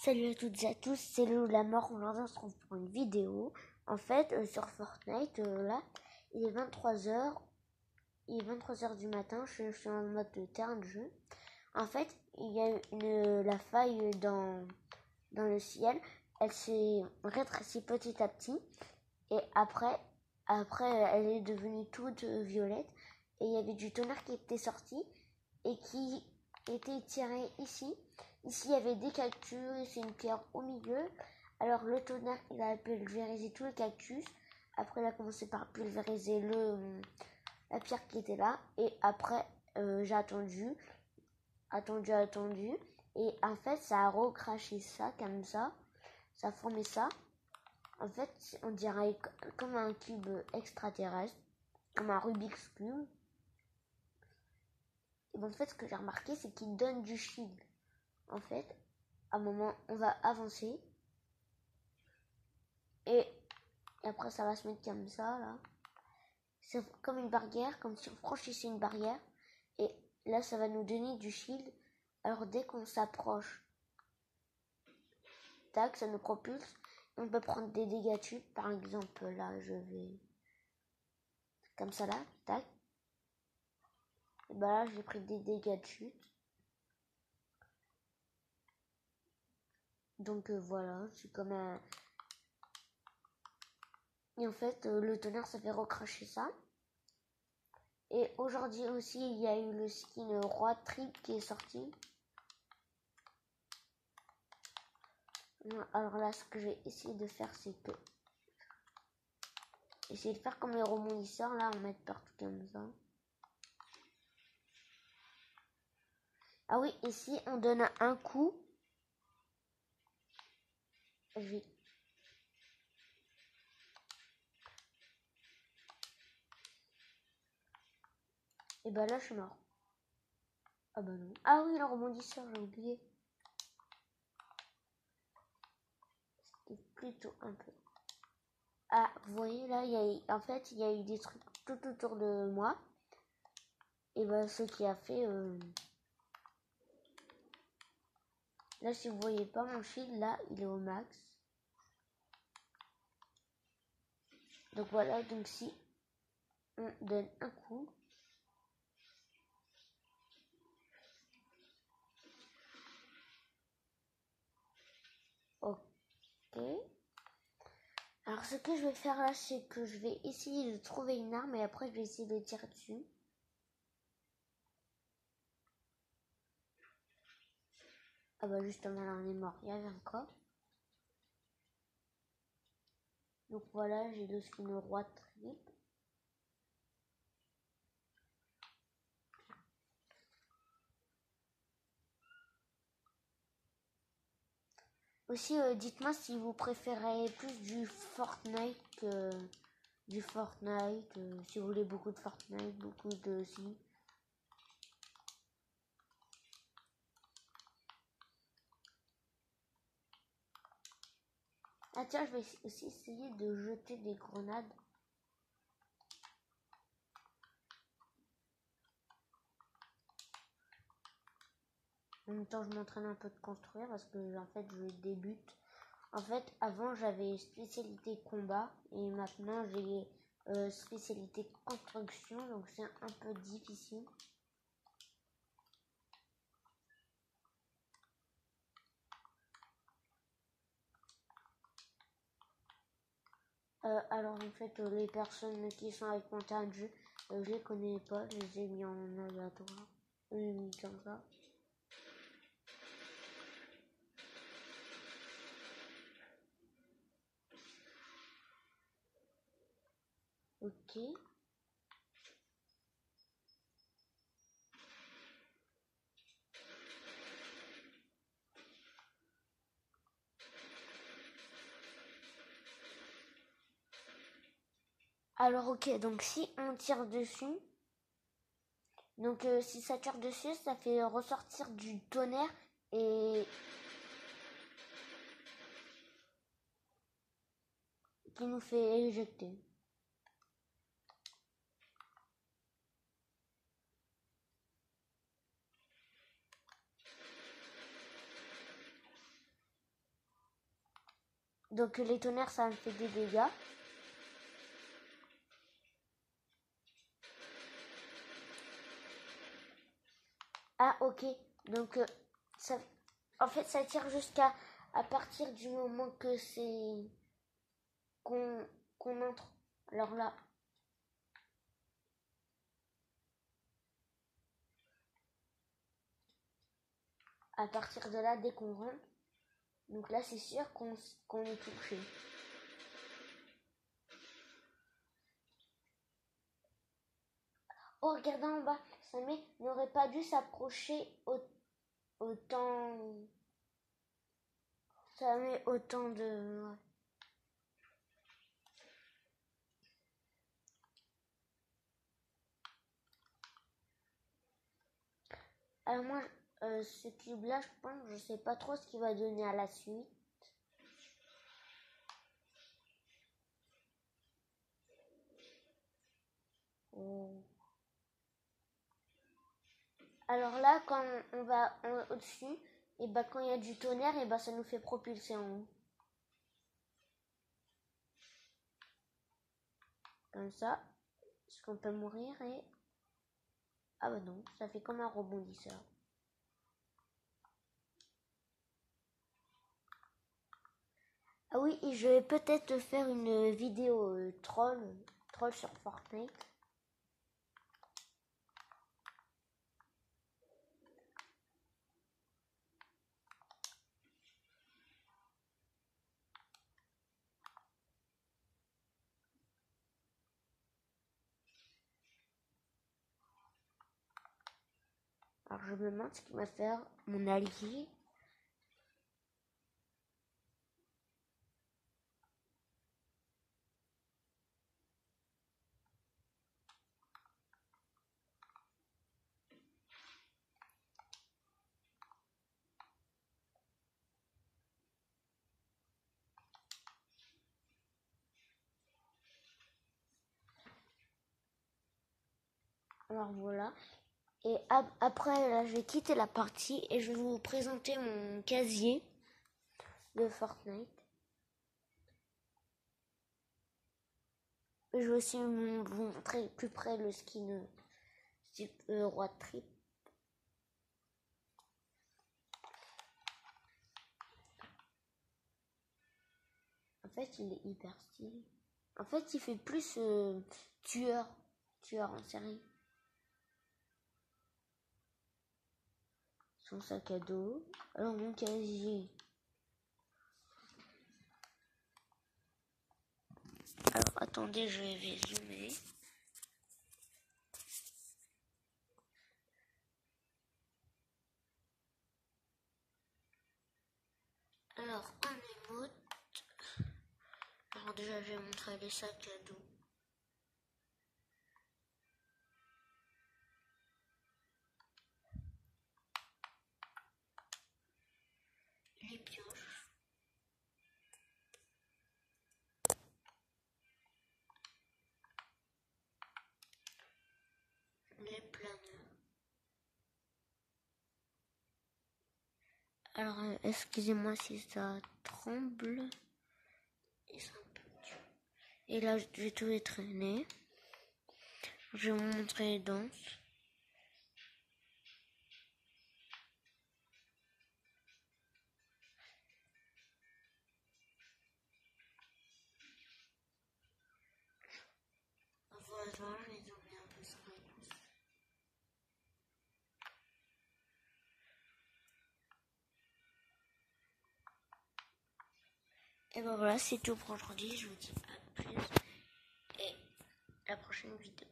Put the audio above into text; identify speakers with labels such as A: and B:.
A: Salut à toutes et à tous, c'est Léo de la mort. Aujourd'hui on se retrouve pour une vidéo. En fait, sur Fortnite, là, il est 23h. Il est 23h du matin, je suis en mode de terrain de jeu. En fait, il y a la faille dans le ciel. Elle s'est rétrécie petit à petit. Et après, elle est devenue toute violette. Et il y avait du tonnerre qui était sorti et qui était tiré ici. Ici, il y avait des cactus et une pierre au milieu. Alors, le tonnerre, il a pulvérisé tout le cactus. Après, il a commencé par pulvériser la pierre qui était là. Et après, j'ai attendu. Et en fait, ça a recraché ça, comme ça. Ça a formé ça. En fait, on dirait comme un cube extraterrestre. Comme un Rubik's Cube. Et bon, en fait, ce que j'ai remarqué, c'est qu'il donne du shield. En fait, à un moment, on va avancer. Et après, ça va se mettre comme ça, là. C'est comme une barrière, comme si on franchissait une barrière. Et là, ça va nous donner du shield. Alors, dès qu'on s'approche, tac, ça nous propulse. On peut prendre des dégâts tubes. Par exemple, là, je vais... comme ça, là, tac. Et ben là, j'ai pris des dégâts de chute. Donc voilà, c'est comme un... Et en fait, le tonnerre, ça fait recracher ça. Et aujourd'hui aussi, il y a eu le skin Roi Trip qui est sorti. Alors là, ce que je vais essayer de faire, c'est que... essayer de faire comme les rebondisseurs, là, en mettre partout comme ça. Ah oui, ici, on donne un coup. Je vais... Et bah là, je suis mort. Ah bah non. Ah oui, le rebondisseur, j'ai oublié. C'était plutôt un peu... Ah, vous voyez, là, en fait, il y a eu des trucs tout autour de moi. Et bah, ce qui a fait... Là, si vous voyez pas mon shield, là, il est au max. Donc voilà, donc si on donne un coup... Ok. Alors ce que je vais faire là, c'est que je vais essayer de trouver une arme et après je vais essayer de tirer dessus. Ah bah justement là on est mort, il y avait encore. Donc voilà, j'ai le skin Roi Trip. Aussi dites-moi si vous préférez plus du Fortnite que du Fortnite, si vous voulez beaucoup de Fortnite, beaucoup de si. Ah tiens, je vais aussi essayer de jeter des grenades. En même temps, je m'entraîne un peu de construire parce que en fait, je débute. En fait, avant, j'avais spécialité combat et maintenant, j'ai spécialité construction, donc c'est un peu difficile. Alors, en fait, les personnes qui sont avec mon terrain de jeu, je les connais pas, je les ai mis en aléatoire. Je les ai mis comme ça. Ok. Alors ok, donc si on tire dessus, donc si ça tire dessus, ça fait ressortir du tonnerre et qui nous fait éjecter. Donc les tonnerres, ça me fait des dégâts. Ah, ok. Donc ça, en fait, ça tire jusqu'à à partir du moment que c'est qu'on entre. Alors là, à partir de là, dès qu'on rentre, donc là, c'est sûr qu'on est touché. Oh, regardez en bas, Samé n'aurait pas dû s'approcher autant. Ça met autant de. Ouais. Alors moi, ce cube-là, je pense, je sais pas trop ce qu'il va donner à la suite. Oh. Alors là, quand on va au-dessus, et bah quand il y a du tonnerre, et bah ça nous fait propulser en haut. Comme ça, est-ce qu'on peut mourir et... Ah bah non, ça fait comme un rebondisseur. Ah oui, et je vais peut-être faire une vidéo troll sur Fortnite. Alors je me demande ce qu'il va faire mon allié. Alors voilà. Et après, là, je vais quitter la partie et je vais vous présenter mon casier de Fortnite. Et je vais aussi vous montrer plus près le skin type roi trip. En fait, il est hyper stylé. En fait, il fait plus tueur en série. Son sac à dos. Alors mon casier. Alors attendez, je vais zoomer. Alors en émote. Alors déjà je vais montrer les sacs à dos. Les pioches. Les planeurs. Alors excusez-moi si ça tremble. Et c'est un peu dur. Et là j'ai tout étraîné. Je vais vous montrer les danses. Voilà, je vais zoomer un peu sur les pouces. Et ben voilà, c'est tout pour aujourd'hui. Je vous dis à plus et la prochaine vidéo.